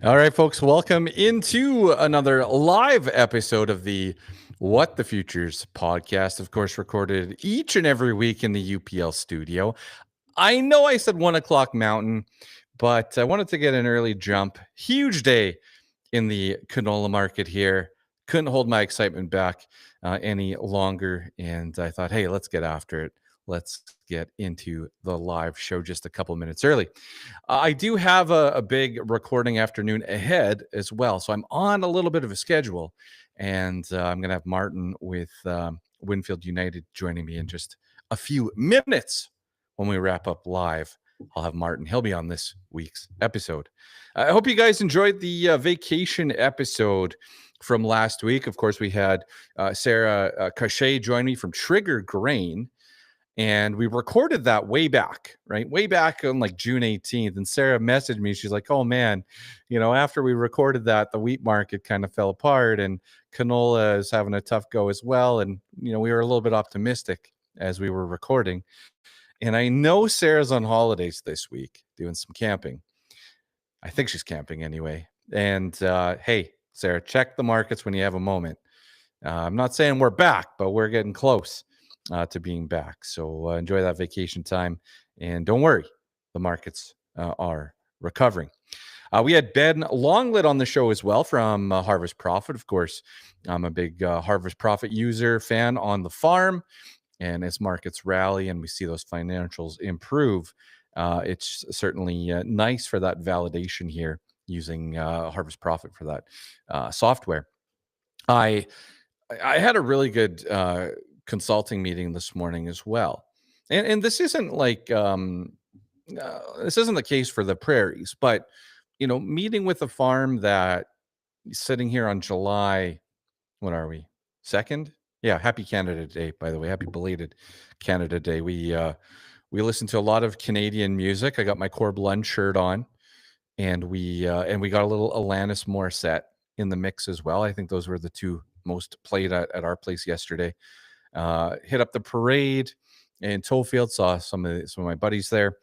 All right, folks, welcome into another live episode of the What the Futures podcast. Of course, recorded each and every week in the UPL studio. I know I said 1 o'clock Mountain, but I wanted to get an early jump. Huge day in the canola market here. Couldn't hold my excitement back any longer. And I thought, hey, let's get after it. Let's get into the live show just a couple minutes early. I do have a big recording afternoon ahead as well. So I'm on a little bit of a schedule. And I'm going to have Martin with Winfield United joining me in just a few minutes when we wrap up live. I'll have Martin. He'll be on this week's episode. I hope you guys enjoyed the vacation episode from last week. Of course, we had Sarah Cachet join me from Trigger Grain, and we recorded that way back, right? Way back on like June 18th. And Sarah messaged me. She's like, oh man, after we recorded that, the wheat market kind of fell apart and canola is having a tough go as well. And, we were a little bit optimistic as we were recording. And I know Sarah's on holidays this week doing some camping. I think she's camping anyway. And hey, Sarah, check the markets when you have a moment. I'm not saying we're back, but we're getting close to being back. So enjoy that vacation time. And don't worry, the markets are recovering. We had Ben Longlet on the show as well from Harvest Profit. Of course, I'm a big Harvest Profit user, fan on the farm. And as markets rally and we see those financials improve, it's certainly nice for that validation here using Harvest Profit for that software. I had a really good consulting meeting this morning as well, and this isn't like this isn't the case for the prairies, but meeting with a farm that sitting here on July, what are we, 2nd? Yeah, happy Canada Day, by the way. Happy belated Canada Day. We listened to a lot of Canadian music. I got my Corb Lund shirt on, and we got a little Alanis Morissette in the mix as well. I think those were the two most played at our place yesterday. Hit up the parade in Toefield, saw some of my buddies there,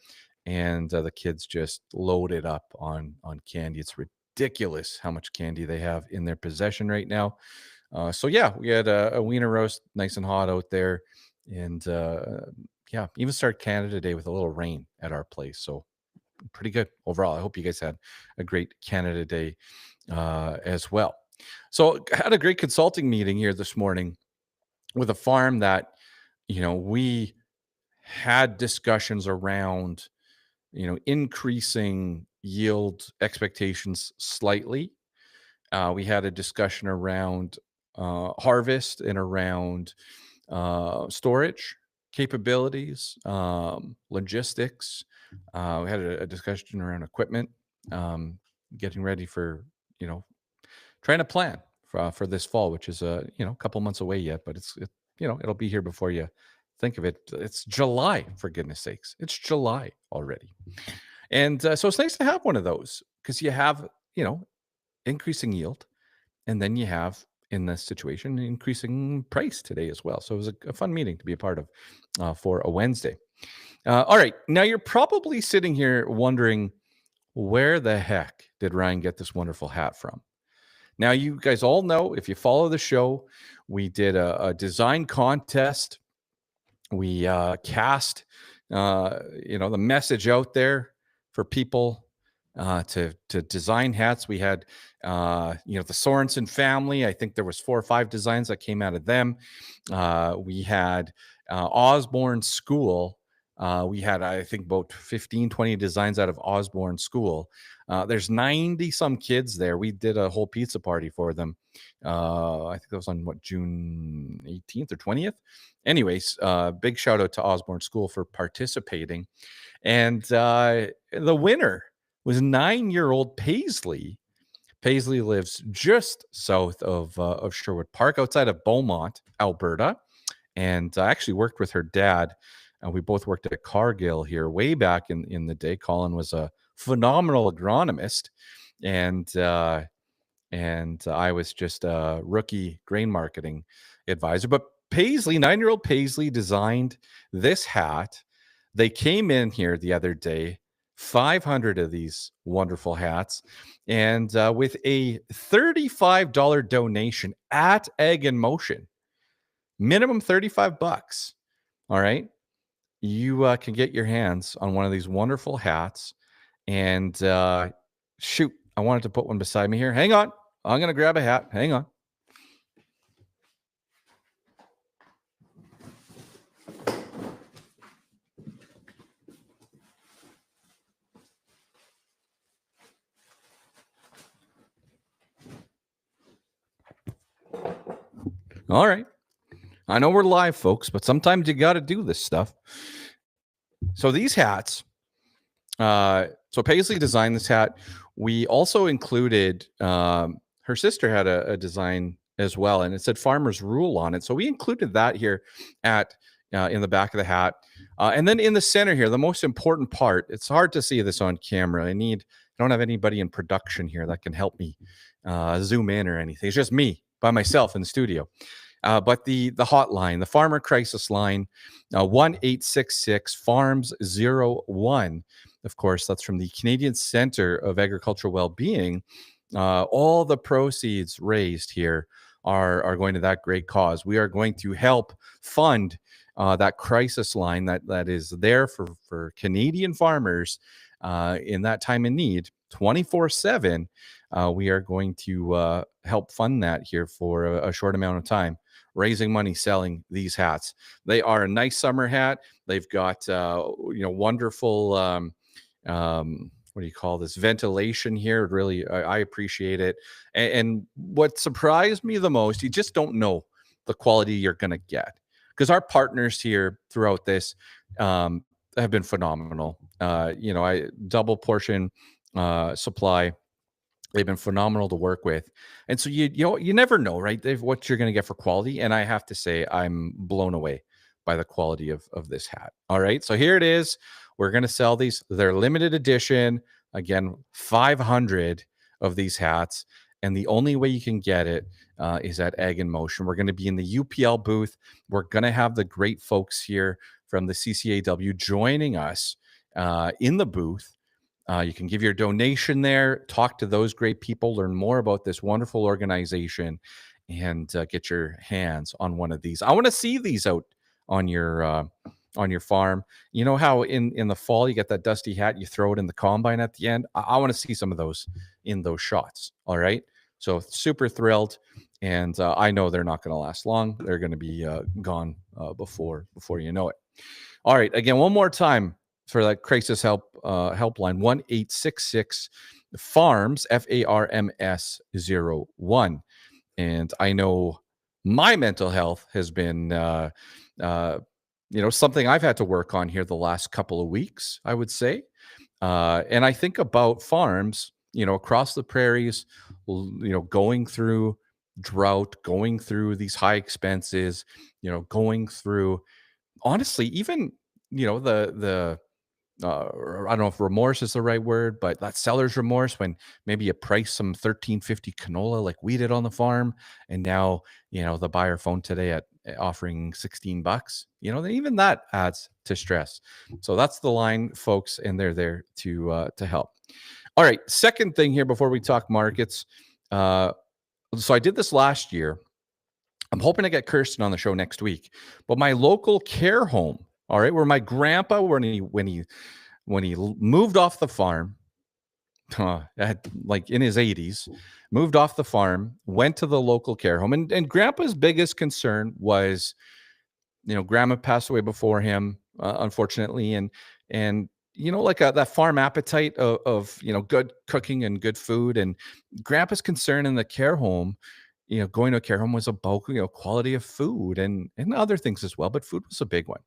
and the kids just loaded up on candy. It's ridiculous how much candy they have in their possession right now. So yeah, we had a wiener roast, nice and hot out there, and yeah, even started Canada Day with a little rain at our place. So pretty good overall. I hope you guys had a great Canada Day as well. So had a great consulting meeting here this morning with a farm that we had discussions around increasing yield expectations slightly. We had a discussion around harvest and around storage capabilities, logistics. We had a discussion around equipment, getting ready for trying to plan for this fall, which is a couple months away yet, but it'll be here before you think of it. It's July, for goodness sakes. It's July already. And so it's nice to have one of those because you have increasing yield, and then you have, in this situation, increasing price today as well. So it was a fun meeting to be a part of for a Wednesday. All right. Now you're probably sitting here wondering, where the heck did Ryan get this wonderful hat from? Now, you guys all know, if you follow the show, we did a design contest. We cast, the message out there for people to design hats. We had, the Sorensen family. I think there was 4 or 5 designs that came out of them. We had Osborne School. We had, I think, about 15, 20 designs out of Osborne School. There's 90 some kids there. We did a whole pizza party for them. I think that was on June 18th or 20th. Anyways, big shout out to Osborne School for participating. And the winner was 9-year-old Paisley. Paisley lives just south of Sherwood Park, outside of Beaumont, Alberta. And I actually worked with her dad. We both worked at Cargill here way back in the day. Colin was a phenomenal agronomist, and I was just a rookie grain marketing advisor. But Paisley, 9-year-old Paisley, designed this hat. They came in here the other day 500 of these wonderful hats. And with a $35 donation at Egg in Motion, minimum 35 bucks. All right. You can get your hands on one of these wonderful hats. And shoot, I wanted to put one beside me here. Hang on. I'm going to grab a hat. Hang on. All right. I know we're live, folks, but sometimes you got to do this stuff. So these hats, so Paisley designed this hat. We also included, her sister had a design as well, and it said Farmer's Rule on it. So we included that here at in the back of the hat. And then in the center here, the most important part, it's hard to see this on camera. I don't have anybody in production here that can help me zoom in or anything. It's just me by myself in the studio. But the hotline, the Farmer Crisis Line, 1-866-FARMS-01. Of course, that's from the Canadian Centre of Agricultural Wellbeing. All the proceeds raised here are going to that great cause. We are going to help fund that crisis line that is there for Canadian farmers in that time of need, 24/7. We are going to help fund that here for a short amount of time, raising money selling these hats. They are a nice summer hat. They've got wonderful what do you call this, ventilation here. Really, I appreciate it. And what surprised me the most, you just don't know the quality you're going to get, because our partners here throughout this have been phenomenal. I double portion supply. They've been phenomenal to work with. And so you never know, right? What you're going to get for quality. And I have to say, I'm blown away by the quality of this hat. All right. So here it is. We're going to sell these. They're limited edition. Again, 500 of these hats. And the only way you can get it is at Egg in Motion. We're going to be in the UPL booth. We're going to have the great folks here from the CCAW joining us in the booth. You can give your donation there, talk to those great people, learn more about this wonderful organization, and get your hands on one of these. I want to see these out on your farm. You know how in the fall you get that dusty hat, you throw it in the combine at the end. I want to see some of those in those shots. All right. So super thrilled, and I know they're not going to last long. They're going to be gone before you know it. All right. Again, one more time for that crisis helpline, 1-866-FARMS, FARMS-01. And I know my mental health has been, something I've had to work on here the last couple of weeks, I would say. And I think about farms, across the prairies, going through drought, going through these high expenses, going through, honestly, even, the I don't know if remorse is the right word, but that seller's remorse when maybe you price some 1350 canola like we did on the farm, and now the buyer phoned today at offering 16 bucks. Even that adds to stress. So that's the line, folks, and they're there to help. All right, second thing here before we talk markets. So I did this last year. I'm hoping to get Kirsten on the show next week. But my local care home, all right, where my grandpa, when he moved off the farm, like in his 80s, moved off the farm, went to the local care home, and grandpa's biggest concern was, grandma passed away before him, unfortunately, and like that farm appetite of good cooking and good food, and grandpa's concern in the care home, going to a care home was about quality of food and other things as well, but food was a big one.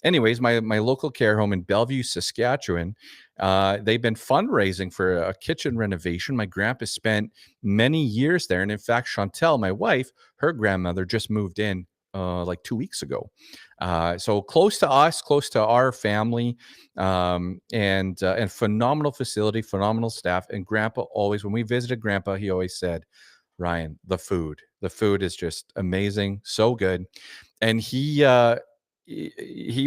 Anyways, my local care home in Bellevue, Saskatchewan, they've been fundraising for a kitchen renovation. My grandpa spent many years there. And in fact, Chantel, my wife, her grandmother just moved in like 2 weeks ago. So close to us, close to our family, and phenomenal facility, phenomenal staff. And grandpa always, when we visited grandpa, he always said, Ryan, the food is just amazing. So good. And he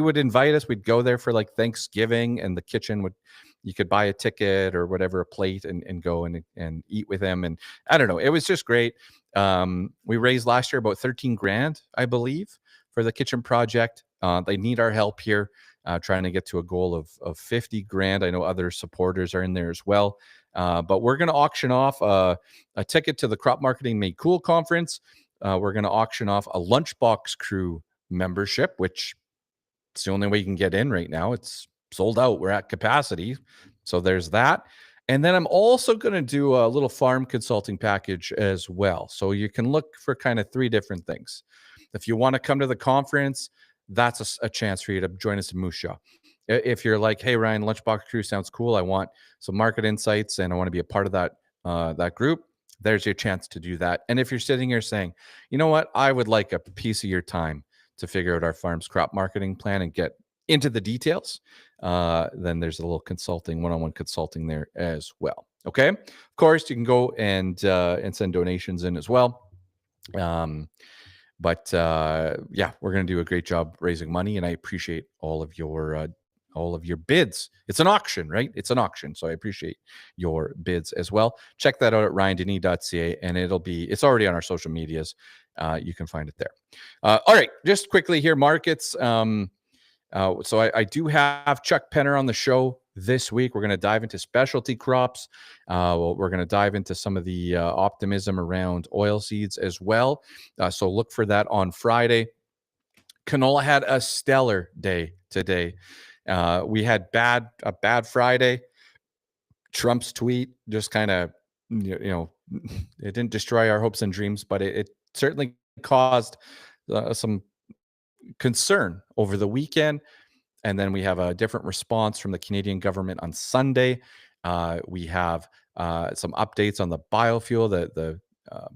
would invite us. We'd go there for like Thanksgiving, and the kitchen would you could buy a ticket or whatever, a plate, and go and eat with them. And I don't know, it was just great. We raised last year about 13 grand, I believe, for the kitchen project. They need our help here, trying to get to a goal of 50 grand. I know other supporters are in there as well. But we're going to auction off a ticket to the Crop Marketing Made Cool conference. We're going to auction off a Lunchbox Crew membership, which it's the only way you can get in right now. It's sold out. We're at capacity. So there's that. And then I'm also going to do a little farm consulting package as well. So you can look for kind of 3 different things. If you want to come to the conference, that's a chance for you to join us in Moose Jaw. If you're like, hey, Ryan, Lunchbox Crew sounds cool, I want some market insights and I want to be a part of that group, there's your chance to do that. And if you're sitting here saying, you know what, I would like a piece of your time to figure out our farm's crop marketing plan and get into the details, then there's a little consulting, one-on-one consulting there as well. Okay. Of course, you can go and send donations in as well. But yeah, we're going to do a great job raising money, and I appreciate all of your bids. It's an auction, right? It's an auction, so I appreciate your bids as well. Check that out at ryandenny.ca, and it's already on our social medias. You can find it there. All right, just quickly here, markets. So I do have Chuck Penner on the show this week. We're going to dive into specialty crops. We're going to dive into some of the optimism around oil seeds as well. So look for that on Friday. Canola had a stellar day today. We had a bad Friday. Trump's tweet just kind of, it didn't destroy our hopes and dreams, but it certainly caused some concern over the weekend. And then we have a different response from the Canadian government on Sunday. We have some updates on the biofuel, the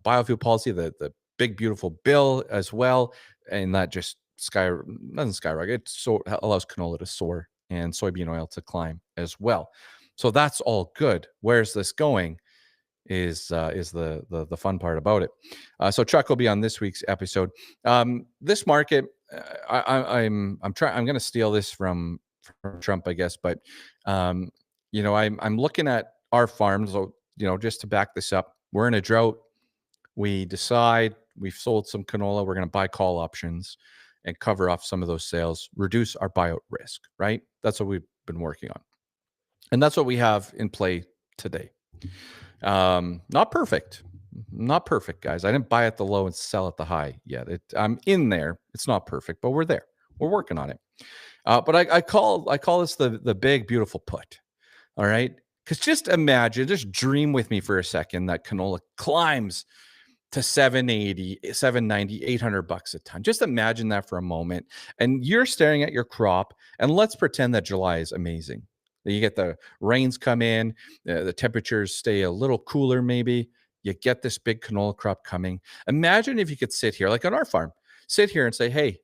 biofuel policy, the big beautiful bill as well, and that just doesn't skyrocket. It allows canola to soar and soybean oil to climb as well. So that's all good. Where's this going? Is the fun part about it. So Chuck will be on this week's episode. This market, I'm going to steal this from Trump, I guess, but I'm looking at our farms. So, just to back this up, we're in a drought. We decide we've sold some canola. We're going to buy call options and cover off some of those sales, reduce our buyout risk. Right? That's what we've been working on, and that's what we have in play today. Not perfect, guys. I didn't buy at the low and sell at the high yet. I'm in there. It's not perfect, but we're there. We're working on it. But I call this the big, beautiful put. All right. Because just imagine, just dream with me for a second that canola climbs to 780, 790, 800 bucks a ton. Just imagine that for a moment. And you're staring at your crop, and let's pretend that July is amazing. You get the rains come in, the temperatures stay a little cooler maybe. You get this big canola crop coming. Imagine if you could sit here, like on our farm, sit here and say, hey,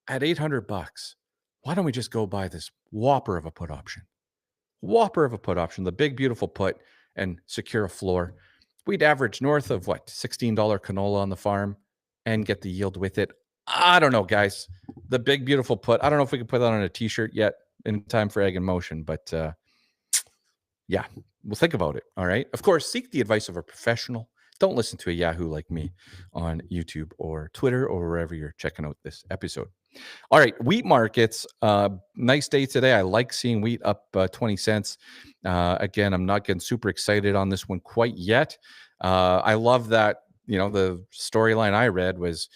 at 800 bucks, why don't we just go buy this whopper of a put option? Whopper of a put option, the big, beautiful put, and secure a floor. We'd average north of $16 canola on the farm and get the yield with it. I don't know, guys. The big, beautiful put. I don't know if we can put that on a t-shirt yet in time for Ag in Motion, but yeah, we'll think about it. All right. Of course, seek the advice of a professional. Don't listen to a Yahoo like me on YouTube or Twitter or wherever you're checking out this episode. All right, wheat markets. Nice day today. I like seeing wheat up 20 cents. Again, I'm not getting super excited on this one quite yet. I love that, the storyline I read was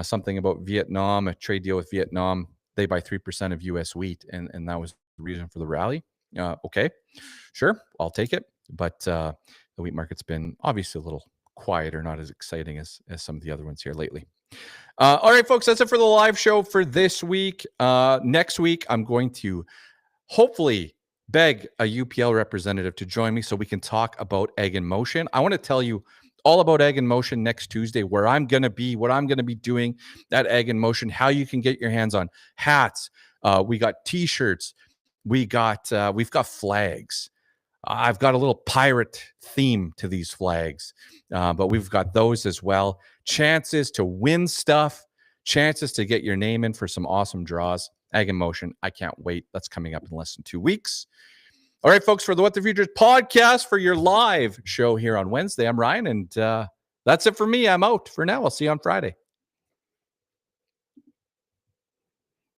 something about Vietnam, a trade deal with Vietnam. They buy 3% of U.S. wheat, and that was the reason for the rally. Okay, sure, I'll take it. But the wheat market's been obviously a little quieter, not as exciting as some of the other ones here lately. All right, folks, that's it for the live show for this week. Next week, I'm going to hopefully beg a UPL representative to join me so we can talk about Ag in Motion. I want to tell you all about Ag in Motion next Tuesday, where I'm going to be, what I'm going to be doing at Ag in Motion, how you can get your hands on hats. We got T-shirts. We've got flags. I've got a little pirate theme to these flags, but we've got those as well. Chances to win stuff, chances to get your name in for some awesome draws. Ag in Motion. I can't wait. That's coming up in less than 2 weeks. All right, folks, for the What the Futures podcast for your live show here on Wednesday, I'm Ryan, and that's it for me. I'm out for now. I'll see you on Friday.